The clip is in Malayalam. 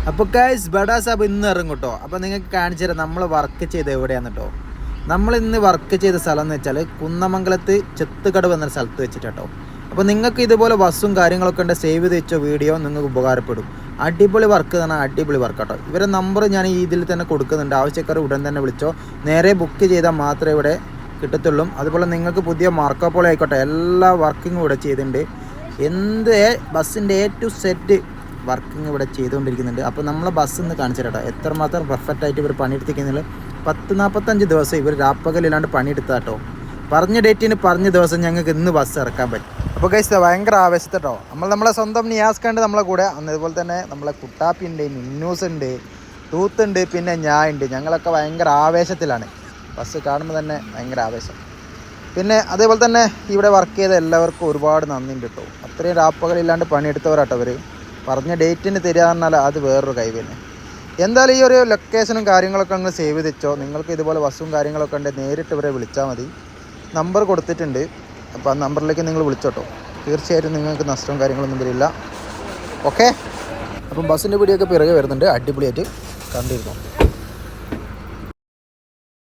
അപ്പോൾ ഗൈസ് ബഡാ സാബ് ഇന്ന് ഇറങ്ങും കേട്ടോ. അപ്പോൾ നിങ്ങൾക്ക് കാണിച്ചു തരാം നമ്മൾ വർക്ക് ചെയ്ത് എവിടെയാണ് കേട്ടോ. നമ്മൾ ഇന്ന് വർക്ക് ചെയ്ത സ്ഥലം എന്ന് വെച്ചാൽ കുന്നമംഗലത്ത് ചെത്തുകടവ് എന്ന സ്ഥലത്ത് വെച്ചിട്ട് കേട്ടോ. അപ്പോൾ നിങ്ങൾക്ക് ഇതുപോലെ ബസ്സും കാര്യങ്ങളൊക്കെ ഉണ്ട്, സേവ് ചെയ്ത് വെച്ച വീഡിയോ നിങ്ങൾക്ക് ഉപകാരപ്പെടും. അടിപൊളി വർക്ക് എന്ന് പറഞ്ഞാൽ അടിപൊളി വർക്ക് കേട്ടോ. ഇവരെ നമ്പർ ഞാൻ ഈ ഇതിൽ തന്നെ കൊടുക്കുന്നുണ്ട്. ആവശ്യക്കാർ ഉടൻ തന്നെ വിളിച്ചോ, നേരെ ബുക്ക് ചെയ്താൽ മാത്രമേ ഇവിടെ കിട്ടത്തുള്ളൂ. അതുപോലെ നിങ്ങൾക്ക് പുതിയ മാർക്കോപോലെ ആയിക്കോട്ടെ, എല്ലാ വർക്കിങ്ങും ഇവിടെ ചെയ്തിട്ടുണ്ട്. ബസ്സിൻ്റെ A to Z വർക്കിംഗ് ഇവിടെ ചെയ്തുകൊണ്ടിരിക്കുന്നുണ്ട്. അപ്പോൾ നമ്മളെ ബസ് ഇന്ന് കാണിച്ചു കേട്ടോ എത്രമാത്രം പെർഫെക്റ്റ് ആയിട്ട് ഇവർ പണിയെടുത്തിരിക്കുന്നില്ല. 40-45 ദിവസം ഇവർ രാപ്പകലില്ലാണ്ട് പണിയെടുത്താൽ കേട്ടോ. പറഞ്ഞ ഡേറ്റിന് പറഞ്ഞ ദിവസം ഞങ്ങൾക്ക് ഇന്ന് ബസ് ഇറക്കാൻ പറ്റും. അപ്പോൾ ഗൈസ് ഭയങ്കര ആവേശത്തെ കേട്ടോ. നമ്മളെ സ്വന്തം നിയാസ്കണ്ട് നമ്മളെ കൂടെ, അതുപോലെ തന്നെ നമ്മളെ കുട്ടാപ്പി ഉണ്ട്, മിന്നൂസ് ഉണ്ട്, തൂത്തുണ്ട്, പിന്നെ ഞാനുണ്ട്. ഞങ്ങളൊക്കെ ഭയങ്കര ആവേശത്തിലാണ്. ബസ് കാണുമ്പോൾ തന്നെ ഭയങ്കര ആവേശം. പിന്നെ അതേപോലെ തന്നെ ഇവിടെ വർക്ക് ചെയ്ത എല്ലാവർക്കും ഒരുപാട് നന്ദിയുണ്ട് കേട്ടോ. അത്രയും രാപ്പകലില്ലാണ്ട് പണിയെടുത്തവരാട്ടോ അവർ. പറഞ്ഞ ഡേറ്റിന് തരിക എന്നാൽ അത് വേറൊരു കൈവന്നെ. എന്തായാലും ഈ ഒരു ലൊക്കേഷനും കാര്യങ്ങളൊക്കെ അങ്ങ് സേവ് ചെയ്ത് വെച്ചോ. നിങ്ങൾക്ക് ഇതുപോലെ ബസ്സും കാര്യങ്ങളൊക്കെ ഉണ്ട്, നേരിട്ട് ഇവരെ വിളിച്ചാൽ മതി. നമ്പർ കൊടുത്തിട്ടുണ്ട്. അപ്പോൾ ആ നമ്പറിലേക്ക് നിങ്ങൾ വിളിച്ചോട്ടോ. തീർച്ചയായിട്ടും നിങ്ങൾക്ക് നഷ്ടവും കാര്യങ്ങളൊന്നും വരില്ല. ഓക്കെ, അപ്പം ബസ്സിൻ്റെ വീഡിയോ ഒക്കെ പിറകെ വരുന്നുണ്ട്. അടിപൊളിയായിട്ട് കണ്ടിരുന്നു.